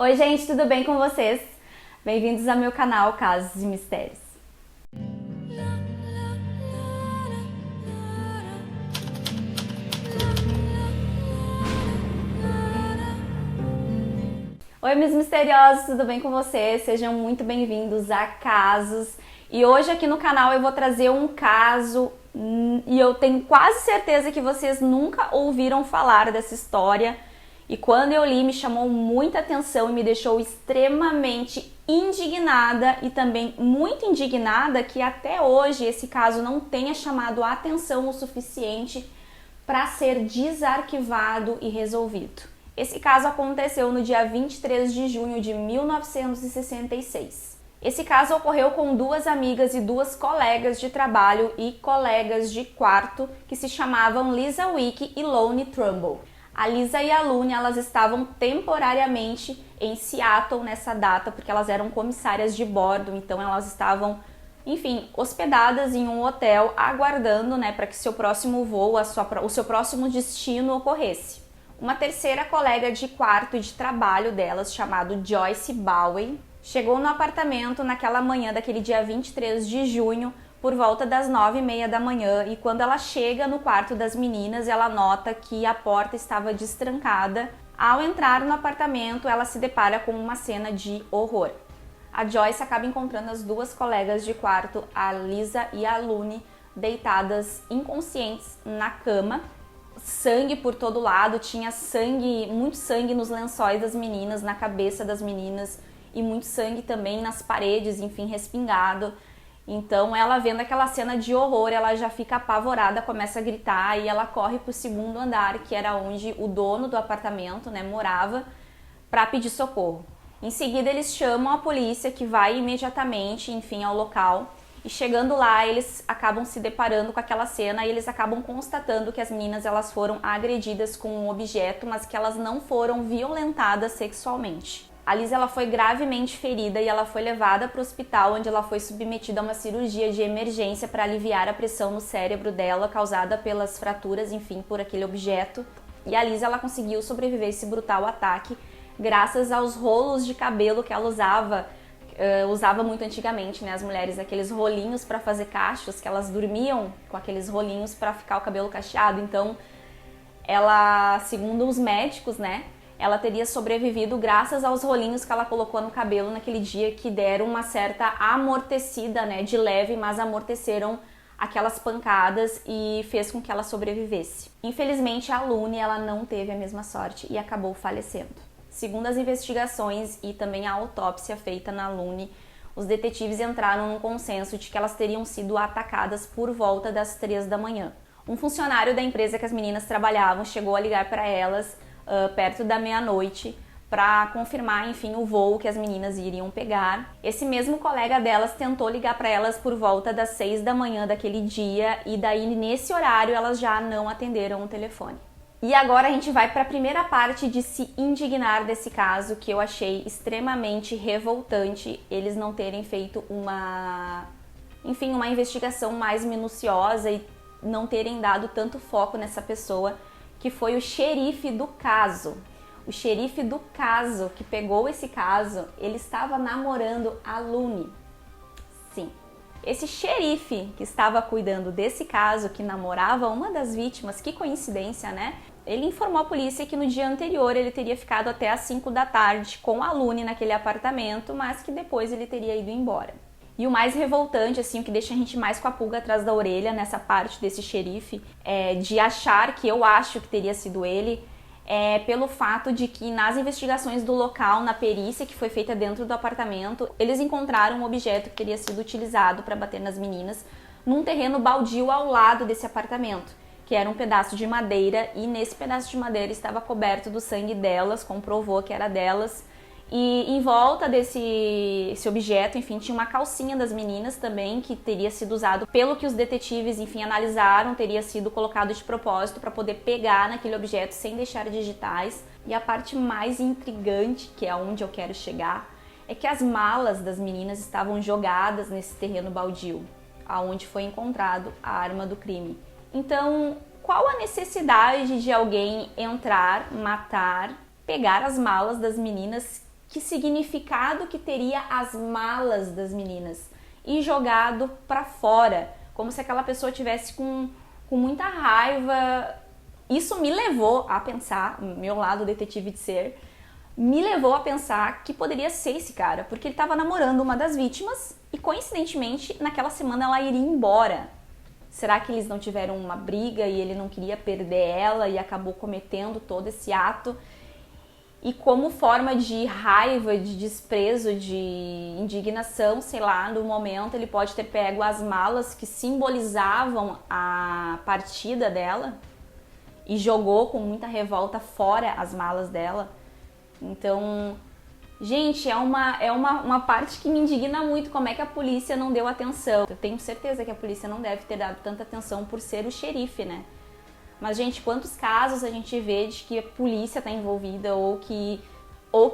Oi gente, tudo bem com vocês? Bem-vindos ao meu canal Casos e Mistérios. Oi meus misteriosos, tudo bem com vocês? Sejam muito bem-vindos a Casos. E hoje aqui no canal eu vou trazer um caso e eu tenho quase certeza que vocês nunca ouviram falar dessa história. E quando eu li, me chamou muita atenção e me deixou extremamente indignada e também muito indignada que até hoje esse caso não tenha chamado a atenção o suficiente para ser desarquivado e resolvido. Esse caso aconteceu no dia 23 de junho de 1966. Esse caso ocorreu com duas amigas e duas colegas de trabalho e colegas de quarto que se chamavam Lisa Wick e Lone Trumbull. A Lisa e a Lune, elas estavam temporariamente em Seattle nessa data, porque elas eram comissárias de bordo, então elas estavam, enfim, hospedadas em um hotel, aguardando, para que seu próximo voo, o seu próximo destino ocorresse. Uma terceira colega de quarto e de trabalho delas, chamado Joyce Bowie, chegou no apartamento naquela manhã daquele dia 23 de junho, por volta das 9h30 da manhã, e quando ela chega no quarto das meninas, ela nota que a porta estava destrancada. Ao entrar no apartamento, ela se depara com uma cena de horror. A Joyce acaba encontrando as duas colegas de quarto, a Lisa e a Lune, deitadas inconscientes na cama. Sangue por todo lado, tinha sangue, muito sangue nos lençóis das meninas, na cabeça das meninas, e muito sangue também nas paredes, enfim, respingado. Então ela vendo aquela cena de horror, ela já fica apavorada, começa a gritar e ela corre para o segundo andar, que era onde o dono do apartamento, morava, para pedir socorro. Em seguida eles chamam a polícia, que vai imediatamente, enfim, ao local, e chegando lá eles acabam se deparando com aquela cena e eles acabam constatando que as meninas elas foram agredidas com um objeto, mas que elas não foram violentadas sexualmente. A Lisa ela foi gravemente ferida e ela foi levada para o hospital, onde ela foi submetida a uma cirurgia de emergência para aliviar a pressão no cérebro dela, causada pelas fraturas, enfim, por aquele objeto. E a Lisa ela conseguiu sobreviver a esse brutal ataque graças aos rolos de cabelo que ela usava muito antigamente, as mulheres, aqueles rolinhos para fazer cachos, que elas dormiam com aqueles rolinhos para ficar o cabelo cacheado. Então, ela, segundo os médicos, ela teria sobrevivido graças aos rolinhos que ela colocou no cabelo naquele dia, que deram uma certa amortecida, de leve, mas amorteceram aquelas pancadas e fez com que ela sobrevivesse. Infelizmente, a Lune, ela não teve a mesma sorte e acabou falecendo. Segundo as investigações e também a autópsia feita na Lune, os detetives entraram num consenso de que elas teriam sido atacadas por volta das 3 da manhã. Um funcionário da empresa que as meninas trabalhavam chegou a ligar para elas perto da meia-noite para confirmar, enfim, o voo que as meninas iriam pegar. Esse mesmo colega delas tentou ligar para elas por volta das 6 da manhã daquele dia e daí nesse horário elas já não atenderam o telefone. E agora a gente vai para a primeira parte de se indignar desse caso, que eu achei extremamente revoltante eles não terem feito uma investigação mais minuciosa e não terem dado tanto foco nessa pessoa, que foi o xerife do caso. O xerife do caso que pegou esse caso, ele estava namorando a Lune. Sim. Esse xerife que estava cuidando desse caso, que namorava uma das vítimas, que coincidência, Ele informou a polícia que no dia anterior ele teria ficado até às 5 da tarde com a Lune naquele apartamento, mas que depois ele teria ido embora. E o mais revoltante, o que deixa a gente mais com a pulga atrás da orelha nessa parte desse xerife, de achar que eu acho que teria sido ele, pelo fato de que nas investigações do local, na perícia que foi feita dentro do apartamento, eles encontraram um objeto que teria sido utilizado para bater nas meninas num terreno baldio ao lado desse apartamento, que era um pedaço de madeira, e nesse pedaço de madeira estava coberto do sangue delas, comprovou que era delas. E em volta desse objeto, enfim, tinha uma calcinha das meninas também, que teria sido usado, pelo que os detetives, enfim, analisaram, teria sido colocado de propósito para poder pegar naquele objeto sem deixar digitais. E a parte mais intrigante, que é onde eu quero chegar, é que as malas das meninas estavam jogadas nesse terreno baldio, aonde foi encontrado a arma do crime. Então, qual a necessidade de alguém entrar, matar, pegar as malas das meninas que significado que teria as malas das meninas e jogado para fora, como se aquela pessoa tivesse com muita raiva. Isso me levou a pensar, meu lado detetive de ser, me levou a pensar que poderia ser esse cara, porque ele estava namorando uma das vítimas e coincidentemente naquela semana ela iria embora. Será que eles não tiveram uma briga e ele não queria perder ela e acabou cometendo todo esse ato? E como forma de raiva, de desprezo, de indignação, sei lá, no momento, ele pode ter pego as malas que simbolizavam a partida dela e jogou com muita revolta fora as malas dela. Então, gente, é uma parte que me indigna muito, como é que a polícia não deu atenção. Eu tenho certeza que a polícia não deve ter dado tanta atenção por ser o xerife, né? Mas, gente, quantos casos a gente vê de que a polícia está envolvida ou que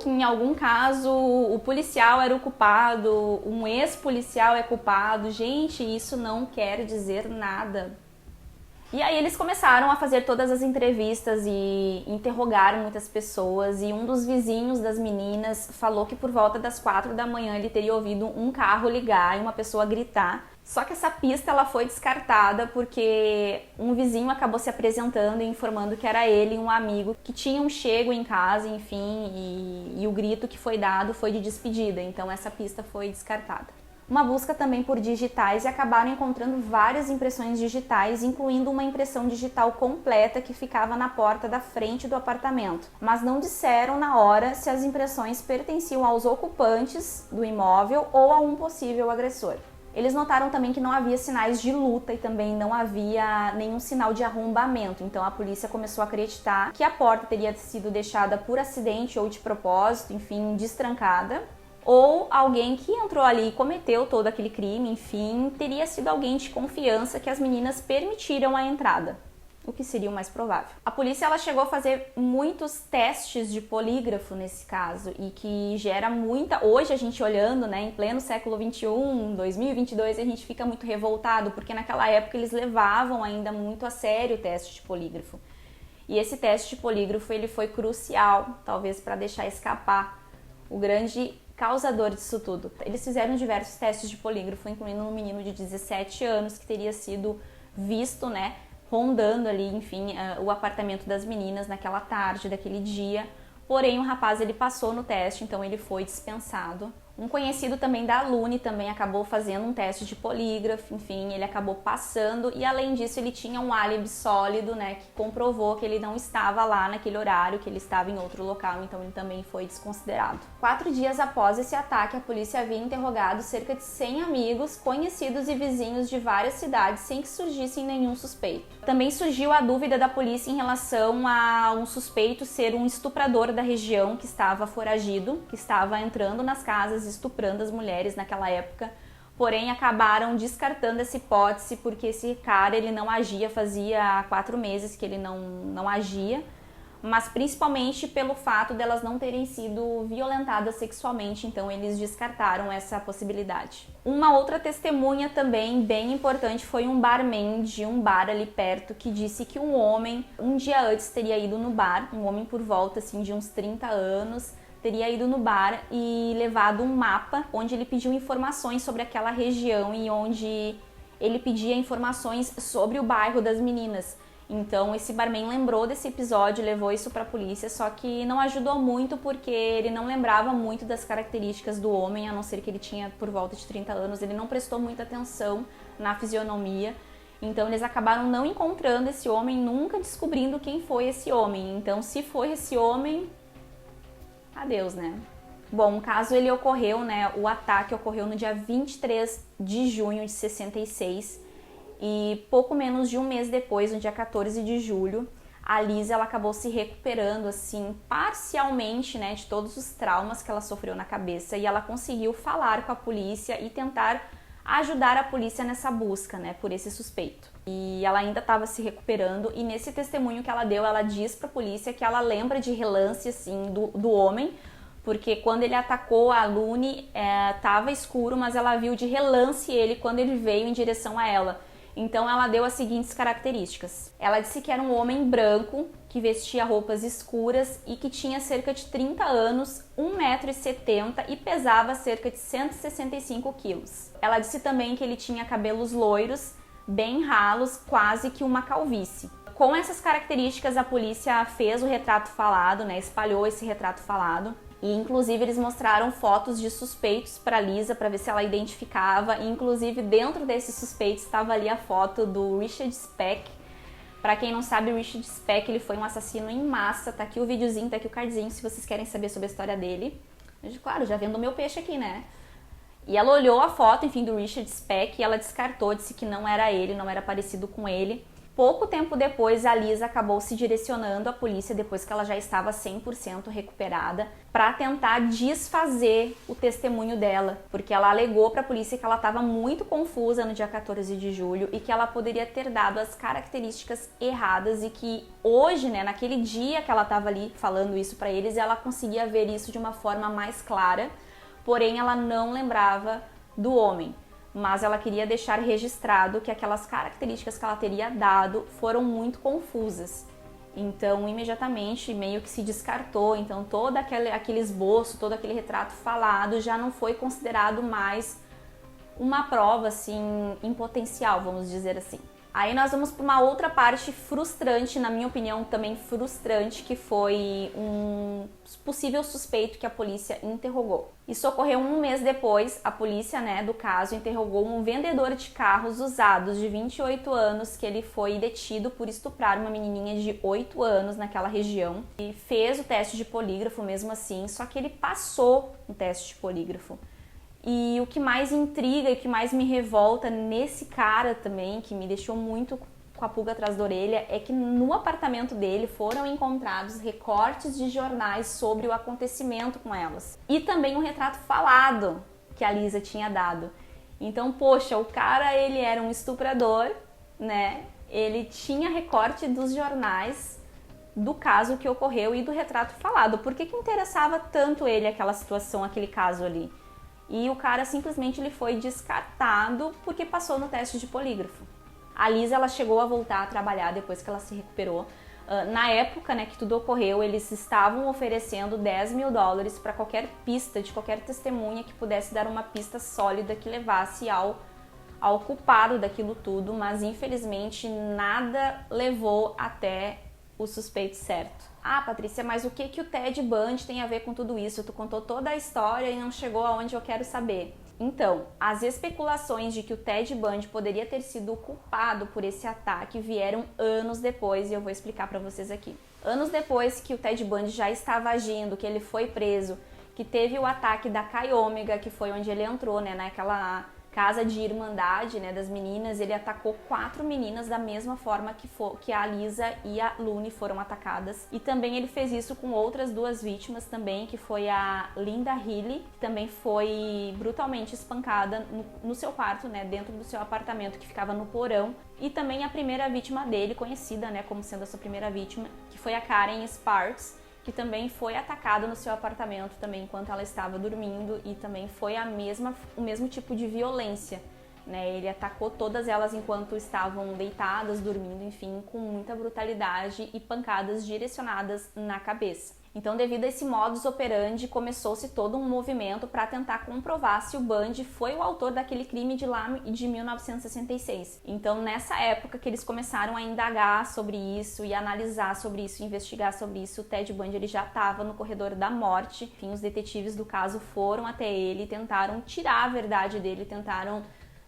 em algum caso o policial era o culpado, um ex-policial é culpado. Gente, isso não quer dizer nada. E aí eles começaram a fazer todas as entrevistas e interrogaram muitas pessoas, e um dos vizinhos das meninas falou que por volta das 4 da manhã ele teria ouvido um carro ligar e uma pessoa gritar. Só que essa pista ela foi descartada porque um vizinho acabou se apresentando e informando que era ele e um amigo que tinham chego em casa, enfim, e o grito que foi dado foi de despedida, então essa pista foi descartada. Uma busca também por digitais e acabaram encontrando várias impressões digitais, incluindo uma impressão digital completa que ficava na porta da frente do apartamento, mas não disseram na hora se as impressões pertenciam aos ocupantes do imóvel ou a um possível agressor. Eles notaram também que não havia sinais de luta e também não havia nenhum sinal de arrombamento, então a polícia começou a acreditar que a porta teria sido deixada por acidente ou de propósito, enfim, destrancada, ou alguém que entrou ali e cometeu todo aquele crime, enfim, teria sido alguém de confiança que as meninas permitiram a entrada, o que seria o mais provável. A polícia ela chegou a fazer muitos testes de polígrafo nesse caso e que gera muita... Hoje a gente olhando, né, em pleno século 21, 2022, a gente fica muito revoltado porque naquela época eles levavam ainda muito a sério o teste de polígrafo. E esse teste de polígrafo ele foi crucial, talvez para deixar escapar o grande causador disso tudo. Eles fizeram diversos testes de polígrafo, incluindo um menino de 17 anos que teria sido visto, né, rondando ali, enfim, o apartamento das meninas naquela tarde daquele dia. Porém, o rapaz ele passou no teste, então ele foi dispensado. Um conhecido também da Lune também acabou fazendo um teste de polígrafo, enfim, ele acabou passando e além disso ele tinha um álibi sólido, né, que comprovou que ele não estava lá naquele horário, que ele estava em outro local, então ele também foi desconsiderado. 4 dias após esse ataque, a polícia havia interrogado cerca de 100 amigos, conhecidos e vizinhos de várias cidades sem que surgisse nenhum suspeito. Também surgiu a dúvida da polícia em relação a um suspeito ser um estuprador da região que estava foragido, que estava entrando nas casas estuprando as mulheres naquela época, porém acabaram descartando essa hipótese porque esse cara ele não agia, fazia 4 meses que ele não agia, mas principalmente pelo fato delas não terem sido violentadas sexualmente, então eles descartaram essa possibilidade. Uma outra testemunha também bem importante foi um barman de um bar ali perto que disse que um homem um dia antes teria ido no bar, um homem por volta assim de uns 30 anos, teria ido no bar e levado um mapa onde ele pediu informações sobre aquela região e onde ele pedia informações sobre o bairro das meninas. Então esse barman lembrou desse episódio, levou isso para a polícia, só que não ajudou muito porque ele não lembrava muito das características do homem, a não ser que ele tinha por volta de 30 anos, ele não prestou muita atenção na fisionomia. Então eles acabaram não encontrando esse homem, nunca descobrindo quem foi esse homem. Então se foi esse homem, adeus, né? Bom, o caso ele ocorreu, né? O ataque ocorreu no dia 23 de junho de 66 e pouco menos de um mês depois, no dia 14 de julho, a Liz ela acabou se recuperando assim parcialmente, né, de todos os traumas que ela sofreu na cabeça e ela conseguiu falar com a polícia e tentar ajudar a polícia nessa busca, né, por esse suspeito. E ela ainda estava se recuperando e nesse testemunho que ela deu, ela diz para a polícia que ela lembra de relance assim do homem, porque quando ele atacou a Lune estava escuro, mas ela viu de relance ele quando ele veio em direção a ela. Então ela deu as seguintes características. Ela disse que era um homem branco, que vestia roupas escuras e que tinha cerca de 30 anos, 1,70 m e pesava cerca de 165 quilos. Ela disse também que ele tinha cabelos loiros, bem ralos, quase que uma calvície. Com essas características, a polícia fez o retrato falado, né, espalhou esse retrato falado. E inclusive eles mostraram fotos de suspeitos para Lisa para ver se ela identificava. E, inclusive dentro desses suspeitos estava ali a foto do Richard Speck. Para quem não sabe, o Richard Speck ele foi um assassino em massa. Tá aqui o videozinho, tá aqui o cardzinho se vocês querem saber sobre a história dele. Mas, claro, já vendo o meu peixe aqui, né? E ela olhou a foto, enfim, do Richard Speck e ela descartou, disse que não era ele, não era parecido com ele. Pouco tempo depois, a Lisa acabou se direcionando à polícia, depois que ela já estava 100% recuperada, para tentar desfazer o testemunho dela, porque ela alegou para a polícia que ela estava muito confusa no dia 14 de julho e que ela poderia ter dado as características erradas e que hoje, né, naquele dia que ela estava ali falando isso para eles, ela conseguia ver isso de uma forma mais clara, porém ela não lembrava do homem. Mas ela queria deixar registrado que aquelas características que ela teria dado foram muito confusas. Então, imediatamente, meio que se descartou. Então, todo aquele esboço, todo aquele retrato falado já não foi considerado mais uma prova, assim, em potencial, vamos dizer assim. Aí nós vamos para uma outra parte frustrante, na minha opinião também frustrante, que foi um possível suspeito que a polícia interrogou. Isso ocorreu um mês depois, a polícia, né, do caso interrogou um vendedor de carros usados de 28 anos, que ele foi detido por estuprar uma menininha de 8 anos naquela região. E fez o teste de polígrafo mesmo assim, só que ele passou o teste de polígrafo. E o que mais intriga e o que mais me revolta nesse cara também, que me deixou muito com a pulga atrás da orelha, é que no apartamento dele foram encontrados recortes de jornais sobre o acontecimento com elas. E também um retrato falado que a Lisa tinha dado. Então, poxa, o cara, ele era um estuprador, né? Ele tinha recorte dos jornais do caso que ocorreu e do retrato falado. Por que interessava tanto ele aquela situação, aquele caso ali? E o cara simplesmente ele foi descartado porque passou no teste de polígrafo. A Lisa ela chegou a voltar a trabalhar depois que ela se recuperou. Na época, né, que tudo ocorreu, eles estavam oferecendo $10 mil para qualquer pista, de qualquer testemunha que pudesse dar uma pista sólida que levasse ao culpado daquilo tudo, mas infelizmente nada levou até o suspeito certo. Ah, Patrícia, mas o que o Ted Bundy tem a ver com tudo isso? Tu contou toda a história e não chegou aonde eu quero saber. Então, as especulações de que o Ted Bundy poderia ter sido o culpado por esse ataque vieram anos depois e eu vou explicar para vocês aqui. Anos depois que o Ted Bundy já estava agindo, que ele foi preso, que teve o ataque da Chi Omega, que foi onde ele entrou, né, naquela casa de irmandade, né, das meninas, ele atacou 4 meninas da mesma forma que a Lisa e a Luni foram atacadas. E também ele fez isso com outras 2 vítimas também, que foi a Linda Healy, que também foi brutalmente espancada no seu quarto, né, dentro do seu apartamento que ficava no porão. E também a primeira vítima dele, conhecida, né, como sendo a sua primeira vítima, que foi a Karen Sparks, que também foi atacada no seu apartamento também enquanto ela estava dormindo e também foi o mesmo tipo de violência, né? Ele atacou todas elas enquanto estavam deitadas, dormindo, enfim, com muita brutalidade e pancadas direcionadas na cabeça. Então, devido a esse modus operandi, começou-se todo um movimento para tentar comprovar se o Bundy foi o autor daquele crime de lá de 1966. Então, nessa época que eles começaram a indagar sobre isso e analisar sobre isso, investigar sobre isso, o Ted Bundy ele já estava no corredor da morte. Enfim, os detetives do caso foram até ele, tentaram tirar a verdade dele, tentaram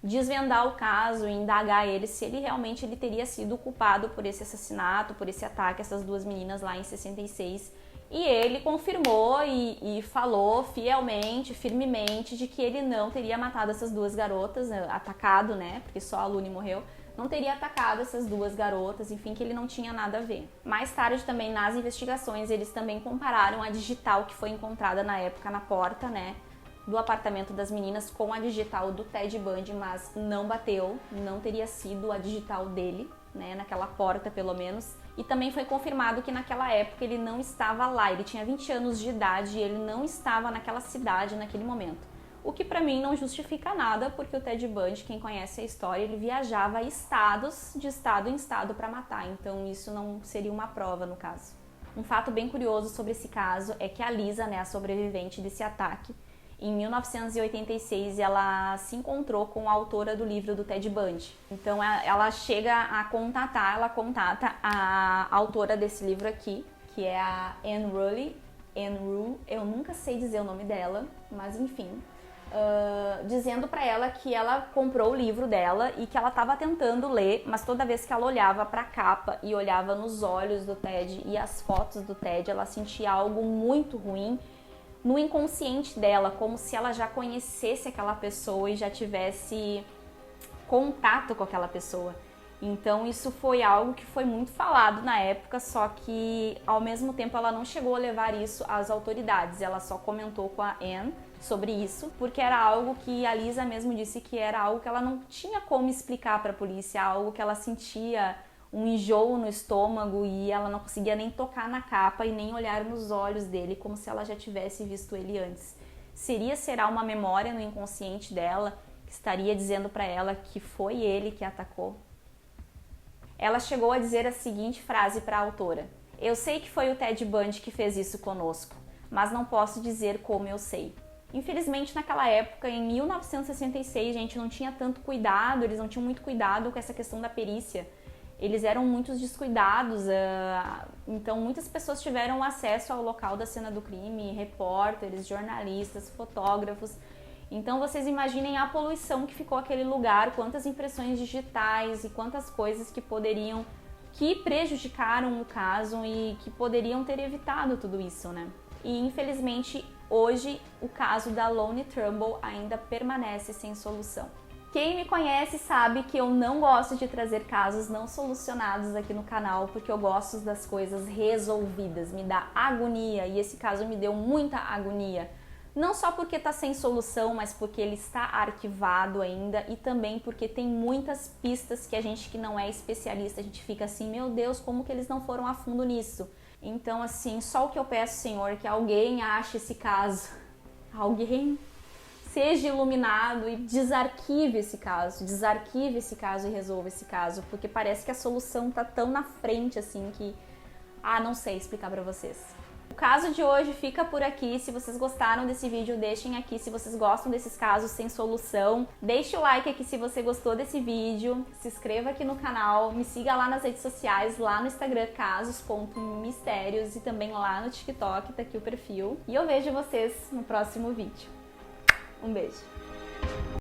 desvendar o caso e indagar ele se ele realmente teria sido o culpado por esse assassinato, por esse ataque a essas 2 meninas lá em 66. E ele confirmou e falou fielmente, firmemente, de que ele não teria matado essas 2 garotas, atacado, né, porque só a Luni morreu, não teria atacado essas 2 garotas, enfim, que ele não tinha nada a ver. Mais tarde também, nas investigações, eles também compararam a digital que foi encontrada na época na porta, né, do apartamento das meninas com a digital do Ted Bundy, mas não bateu, não teria sido a digital dele, né, naquela porta pelo menos. E também foi confirmado que naquela época ele não estava lá, ele tinha 20 anos de idade e ele não estava naquela cidade naquele momento. o que pra mim não justifica nada, porque o Ted Bundy, quem conhece a história, ele viajava estados de estado em estado para matar, então isso não seria uma prova no caso. Um fato bem curioso sobre esse caso é que a Lisa, né, a sobrevivente desse ataque, em 1986 ela se encontrou com a autora do livro do Ted Bundy. Então ela chega a contatar, ela contata a autora desse livro aqui, que é a Anne Rule, eu nunca sei dizer o nome dela, mas enfim, dizendo pra ela que ela comprou o livro dela e que ela estava tentando ler, mas toda vez que ela olhava pra capa e olhava nos olhos do Ted e as fotos do Ted, ela sentia algo muito ruim no inconsciente dela, como se ela já conhecesse aquela pessoa e já tivesse contato com aquela pessoa. Então isso foi algo que foi muito falado na época, só que ao mesmo tempo ela não chegou a levar isso às autoridades, ela só comentou com a Anne sobre isso, porque era algo que a Lisa mesmo disse que era algo que ela não tinha como explicar para a polícia, algo que ela sentia um enjoo no estômago e ela não conseguia nem tocar na capa e nem olhar nos olhos dele, como se ela já tivesse visto ele antes. Será uma memória no inconsciente dela que estaria dizendo para ela que foi ele que atacou? Ela chegou a dizer a seguinte frase para a autora: "Eu sei que foi o Ted Bundy que fez isso conosco, mas não posso dizer como eu sei." Infelizmente, naquela época, em 1966, gente, não tinha tanto cuidado, eles não tinham muito cuidado com essa questão da perícia. Eles eram muito descuidados, então muitas pessoas tiveram acesso ao local da cena do crime, repórteres, jornalistas, fotógrafos. Então vocês imaginem a poluição que ficou aquele lugar, quantas impressões digitais e quantas coisas que prejudicaram o caso e que poderiam ter evitado tudo isso, né? E infelizmente hoje o caso da Loni Trumbull ainda permanece sem solução. Quem me conhece sabe que eu não gosto de trazer casos não solucionados aqui no canal, porque eu gosto das coisas resolvidas, me dá agonia, e esse caso me deu muita agonia. Não só porque está sem solução, mas porque ele está arquivado ainda e também porque tem muitas pistas que a gente que não é especialista, a gente fica assim, meu Deus, como que eles não foram a fundo nisso? Então assim, só o que eu peço, Senhor, que alguém ache esse caso, alguém seja iluminado e desarquive esse caso e resolva esse caso, porque parece que a solução tá tão na frente assim que, não sei explicar pra vocês. O caso de hoje fica por aqui. Se vocês gostaram desse vídeo, deixem aqui se vocês gostam desses casos sem solução. Deixe o like aqui se você gostou desse vídeo, se inscreva aqui no canal, me siga lá nas redes sociais, lá no Instagram, casos.mistérios, e também lá no TikTok, tá aqui o perfil. E eu vejo vocês no próximo vídeo. Um beijo!